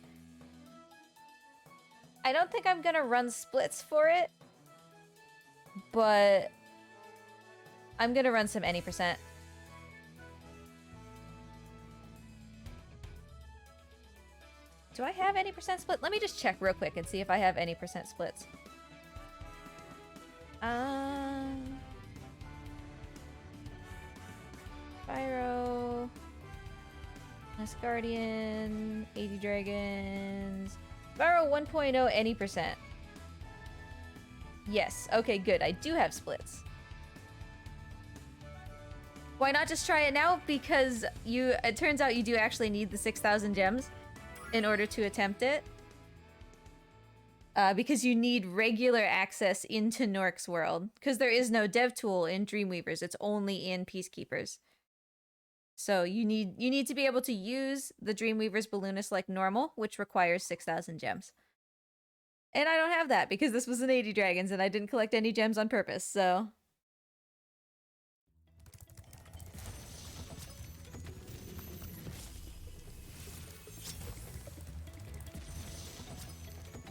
I don't think I'm gonna run splits for it, but I'm gonna run some any percent. Do I have any percent split? Let me just check real quick and see if I have any percent splits. Spyro, Asgardian, 80 dragons. Spyro 1.0 any percent. Yes, okay, good. I do have splits. Why not just try it now? Because it turns out you do actually need the 6,000 gems in order to attempt it. Because you need regular access into Nork's world. Because there is no dev tool in Dreamweavers. It's only in Peacekeepers. So you need to be able to use the Dreamweaver's Balloonist like normal, which requires 6,000 gems. And I don't have that because this was an 80 dragons and I didn't collect any gems on purpose, so...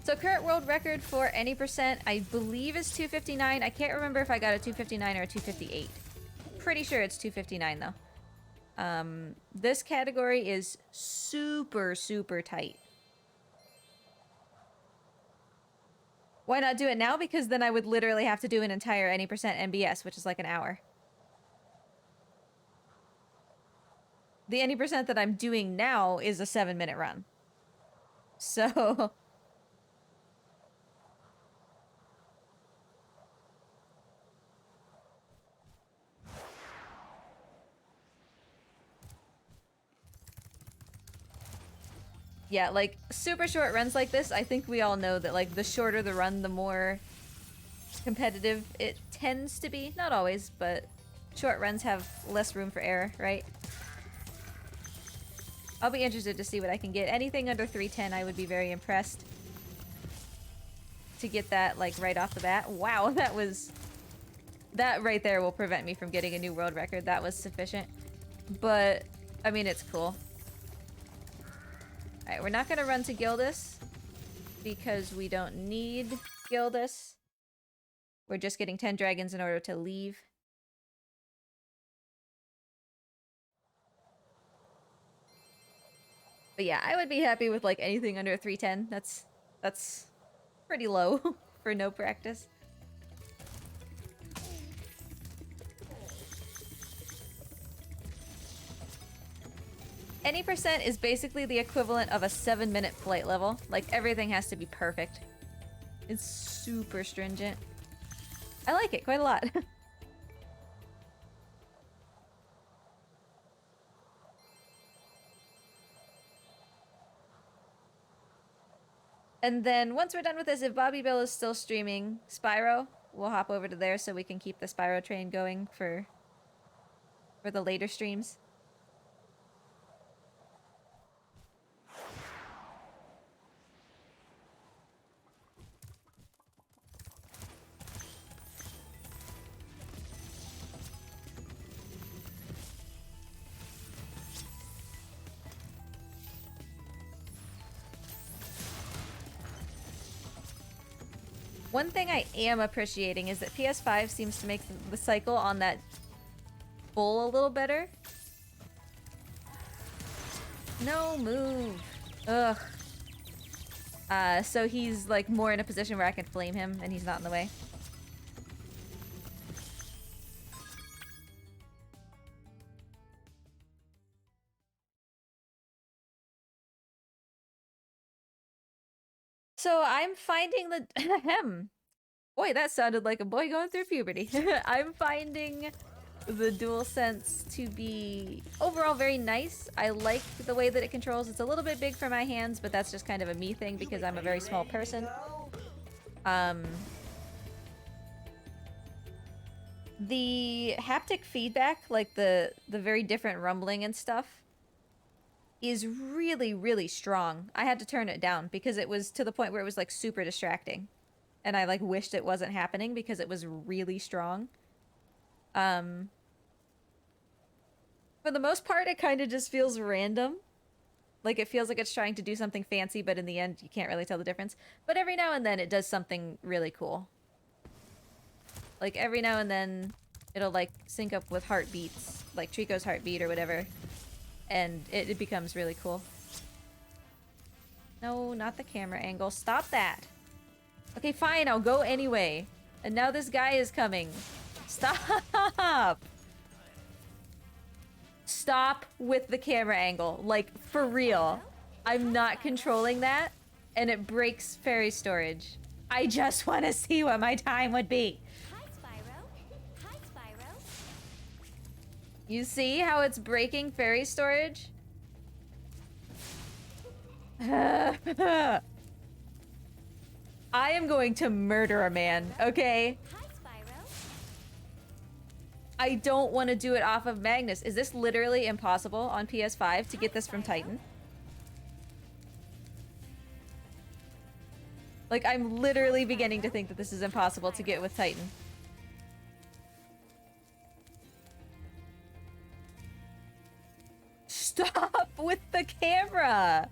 So current world record for any percent, I believe is 259. I can't remember if I got a 259 or a 258. Pretty sure it's 259 though. This category is super, super tight. Why not do it now? Because then I would literally have to do an entire any percent NBS, which is like an hour. The any percent that I'm doing now is a 7-minute run. So... Yeah, like, super short runs like this, I think we all know that, like, the shorter the run, the more competitive it tends to be. Not always, but short runs have less room for error, right? I'll be interested to see what I can get. Anything under 310, I would be very impressed to get that, like, right off the bat. Wow, that was... That right there will prevent me from getting a new world record. That was sufficient. But, I mean, it's cool. Alright, we're not gonna run to Gildas because we don't need Gildas. We're just getting 10 dragons in order to leave. But yeah, I would be happy with like anything under 310. That's pretty low for no practice. Any percent is basically the equivalent of a 7-minute flight level. Like, everything has to be perfect. It's super stringent. I like it quite a lot. And then once we're done with this, if Bobby Bill is still streaming Spyro, we'll hop over to there so we can keep the Spyro train going for the later streams. One thing I am appreciating is that PS5 seems to make the cycle on that bull a little better. No move. Ugh. So he's like more in a position where I can flame him and he's not in the way. So I'm finding the ahem. Boy, that sounded like a boy going through puberty. I'm finding the DualSense to be overall very nice. I like the way that it controls. It's a little bit big for my hands, but that's just kind of a me thing because I'm a very small person. The haptic feedback, like the very different rumbling and stuff, is really, really strong. I had to turn it down because it was to the point where it was like super distracting. And I like wished it wasn't happening because it was really strong. For the most part, it kind of just feels random. Like it feels like it's trying to do something fancy, but in the end, you can't really tell the difference. But every now and then, it does something really cool. Like every now and then, it'll like sync up with heartbeats, like Trico's heartbeat or whatever. And it becomes really cool. No, not the camera angle. Stop that. Okay, fine. I'll go anyway. And now this guy is coming. Stop. Stop with the camera angle. Like, for real. I'm not controlling that. And it breaks fairy storage. I just want to see what my time would be. Hi, Spyro. Hi, Spyro. You see how it's breaking fairy storage? I am going to murder a man, okay? Hi, Spyro. I don't want to do it off of Magnus. Is this literally impossible on PS5 to get this from Titan? Like, I'm literally beginning to think that this is impossible to get with Titan. Stop with the camera!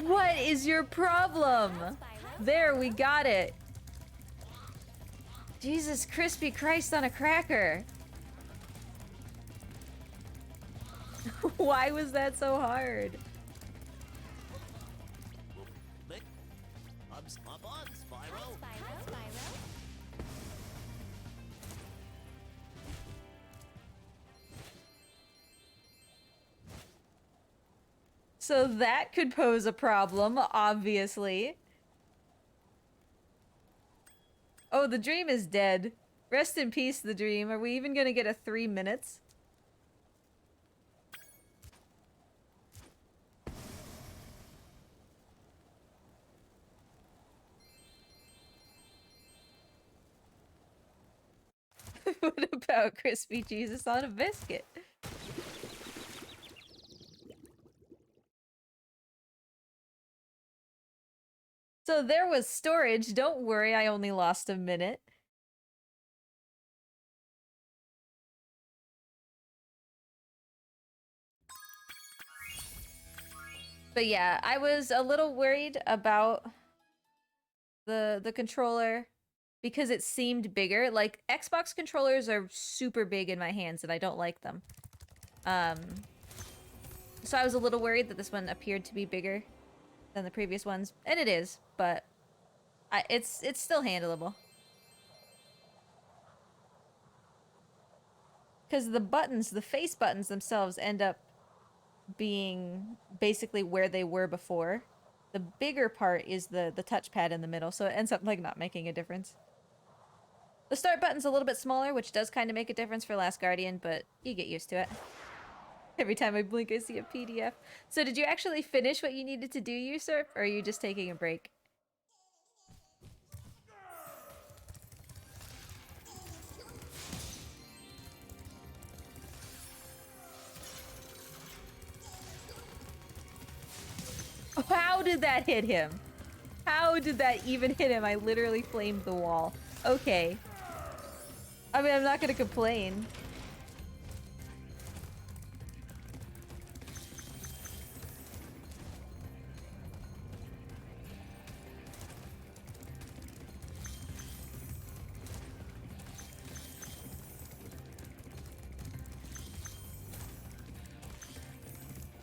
What is your problem? There, we got it. Jesus crispy Christ on a cracker. Why was that so hard? Hop on, Spyro. Spyro. Spyro. So that could pose a problem, obviously. Oh, the dream is dead. Rest in peace, the dream. Are we even gonna get a 3 minutes? What about crispy Jesus on a biscuit? So there was storage. Don't worry, I only lost a minute. But yeah, I was a little worried about the controller because it seemed bigger. Like Xbox controllers are super big in my hands and I don't like them. So I was a little worried that this one appeared to be bigger than the previous ones, and it is, but it's still handleable. Because the buttons, the face buttons themselves end up being basically where they were before. The bigger part is the touchpad in the middle, so it ends up like not making a difference. The start button's a little bit smaller, which does kind of make a difference for Last Guardian, but you get used to it. Every time I blink, I see a PDF. So did you actually finish what you needed to do, Usurp, or are you just taking a break? How did that hit him? How did that even hit him? I literally flamed the wall. Okay. I mean, I'm not gonna complain.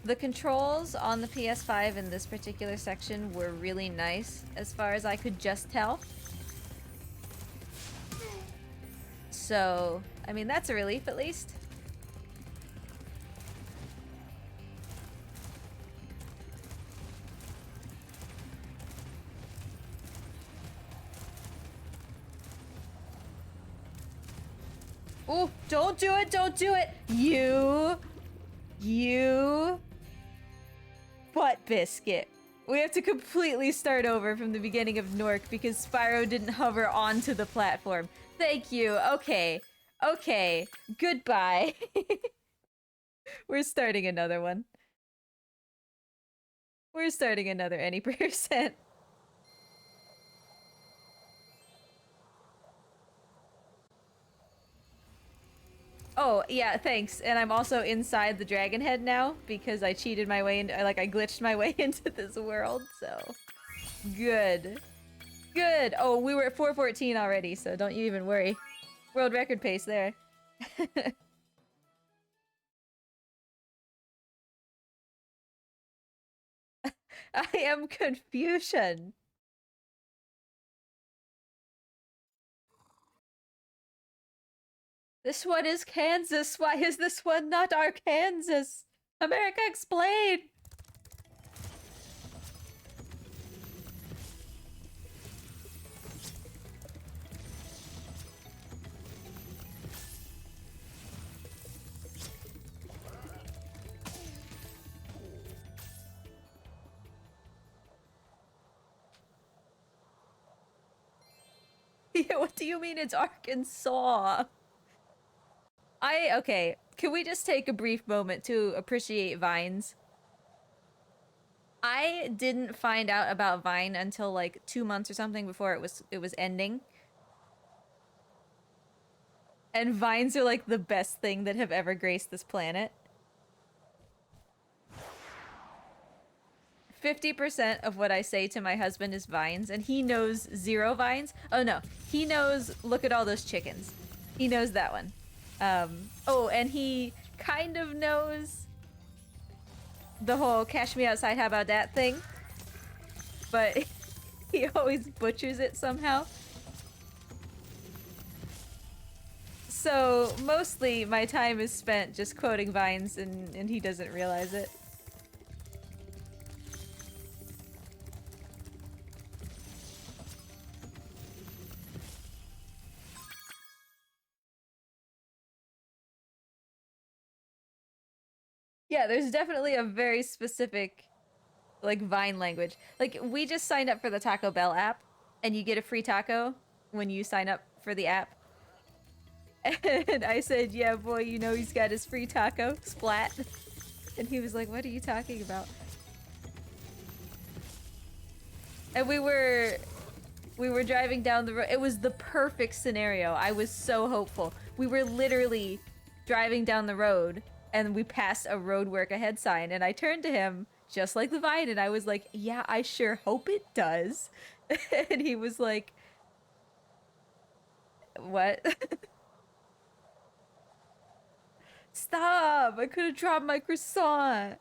The controls on the PS5 in this particular section were really nice, as far as I could just tell. So, I mean, that's a relief at least. Oh, don't do it, don't do it! You butt biscuit. We have to completely start over from the beginning of Nork because Spyro didn't hover onto the platform. Thank you. Okay. Okay. Goodbye. We're starting another one. We're starting another any percent. Oh, yeah, thanks. And I'm also inside the dragon head now because I cheated my way into, like, I glitched my way into this world, so. Good. Good. Oh, we were at 414 already, so don't you even worry. World record pace there. I am confusion. This one is Kansas. Why is this one not Arkansas? America, explain! Yeah, what do you mean it's Arkansas? Okay, can we just take a brief moment to appreciate Vines? I didn't find out about Vine until like 2 months or something before it was ending. And Vines are like the best thing that have ever graced this planet. 50% of what I say to my husband is Vines, and he knows 0 Vines. Oh no, he knows look at all those chickens. He knows that one. Oh, and he kind of knows the whole cash me outside, how about that thing? But he always butchers it somehow. So mostly my time is spent just quoting Vines and he doesn't realize it. Yeah, there's definitely a very specific, like, Vine language. Like, we just signed up for the Taco Bell app, and you get a free taco when you sign up for the app. And I said, yeah, boy, you know he's got his free taco, splat. And he was like, what are you talking about? And we were driving down the road. It was the perfect scenario. I was so hopeful. We were literally driving down the road and we passed a road work ahead sign and I turned to him just like the vine and I was like, yeah, I sure hope it does. And he was like, what? Stop! I could have dropped my croissant.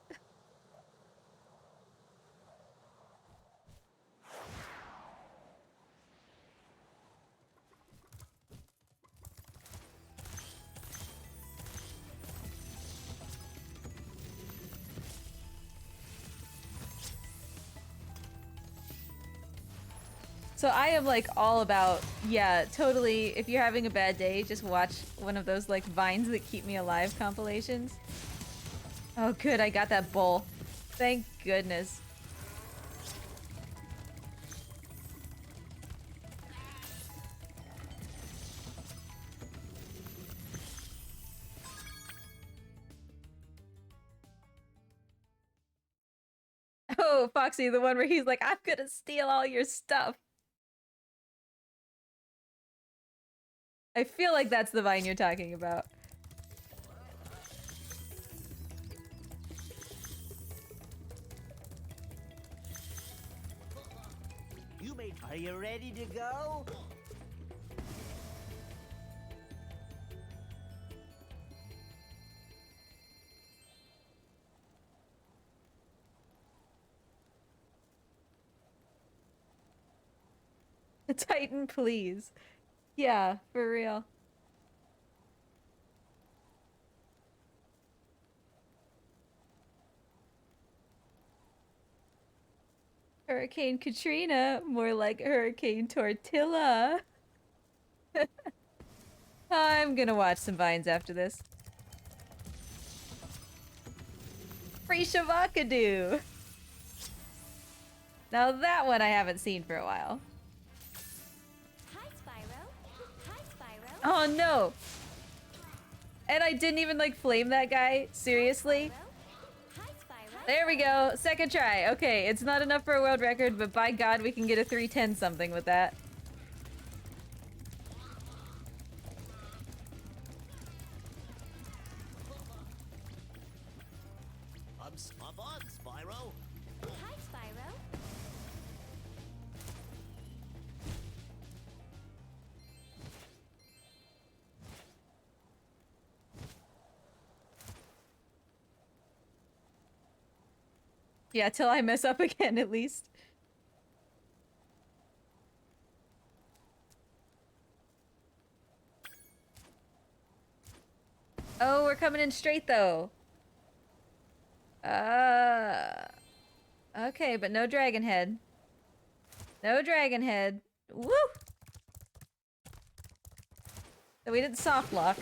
So I am like all about, yeah, totally. If you're having a bad day, just watch one of those like Vines That Keep Me Alive compilations. Oh good, I got that bowl. Thank goodness. Oh, Foxy, the one where he's like, I'm gonna steal all your stuff. I feel like that's the Vine you're talking about. Are you ready to go? Titan, please. Yeah, for real. Hurricane Katrina, more like Hurricane Tortilla. I'm gonna watch some Vines after this. Free Shavakadu! Now that one I haven't seen for a while. Hi, Spyro. Hi, Spyro. Oh no! And I didn't even like flame that guy? Seriously? Hi, Spyro. There we go, second try. Okay, it's not enough for a world record, but by God we can get a 310 something with that. I'm on, Spyro. Hi, Spyro. Yeah, till I mess up again at least. Oh, we're coming in straight though. Okay, but no dragon head. No dragon head. Woo! So we didn't soft lock.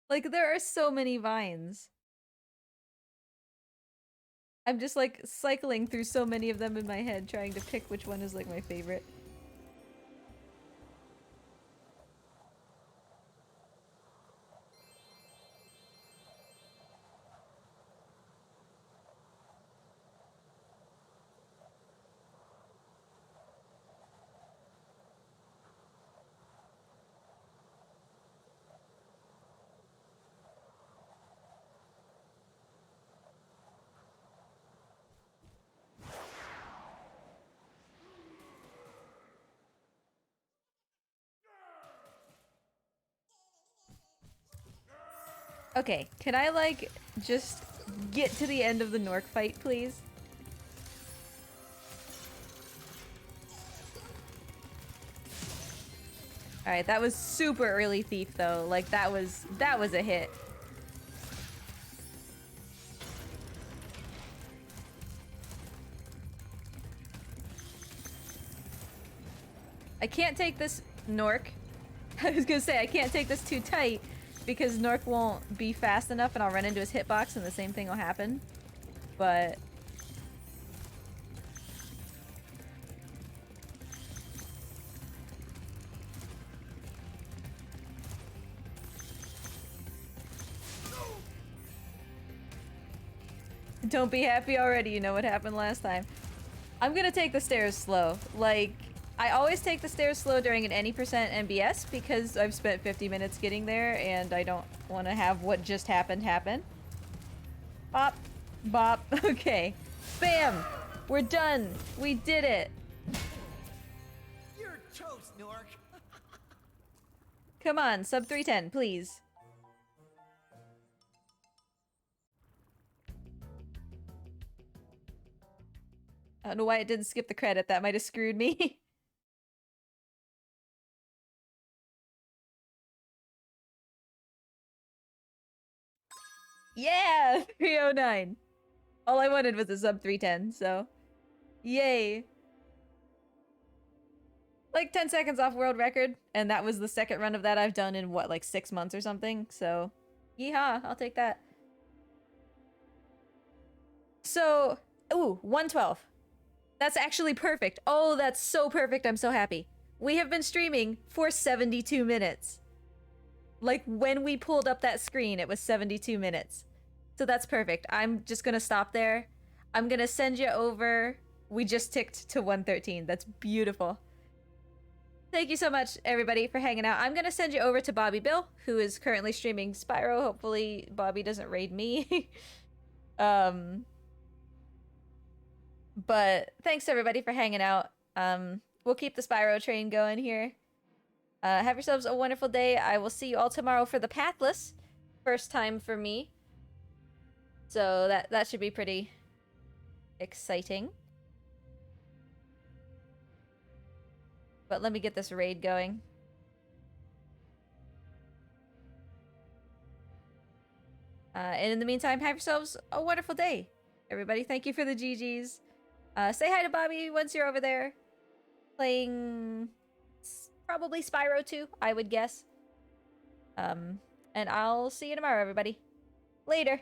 Like, there are so many vines. I'm just like cycling through so many of them in my head, trying to pick which one is like my favorite. Okay, can I like just get to the end of the Nork fight, please? Alright, that was super early thief though. Like that was a hit. I can't take this Nork. I was gonna say, I can't take this too tight because Nork won't be fast enough and I'll run into his hitbox and the same thing will happen. But... Don't be happy already, you know what happened last time. I'm gonna take the stairs slow. Like, I always take the stairs slow during an any percent MBS because I've spent 50 minutes getting there and I don't want to have what just happened happen. Bop. Bop. Okay. Bam! We're done! We did it! You're toast, Nork. Come on, sub 310, please. I don't know why it didn't skip the credit. That might have screwed me. Yeah! 309. All I wanted was a sub 310, so... Yay! Like 10 seconds off world record, and that was the second run of that I've done in, what, like 6 months or something? So, yeehaw, I'll take that. So, ooh, 112. That's actually perfect. Oh, that's so perfect. I'm so happy. We have been streaming for 72 minutes. Like, when we pulled up that screen, it was 72 minutes. So that's perfect. I'm just gonna stop there. I'm gonna send you over. We just ticked to 113. That's beautiful. Thank you so much, everybody, for hanging out. I'm gonna send you over to Bobby Bill, who is currently streaming Spyro. Hopefully, Bobby doesn't raid me. But thanks everybody for hanging out. We'll keep the Spyro train going here. Have yourselves a wonderful day. I will see you all tomorrow for the Pathless. First time for me. So that should be pretty exciting. But let me get this raid going. And in the meantime, have yourselves a wonderful day. Everybody, thank you for the GGs. Say hi to Bobby once you're over there. Playing probably Spyro 2, I would guess. And I'll see you tomorrow, everybody. Later.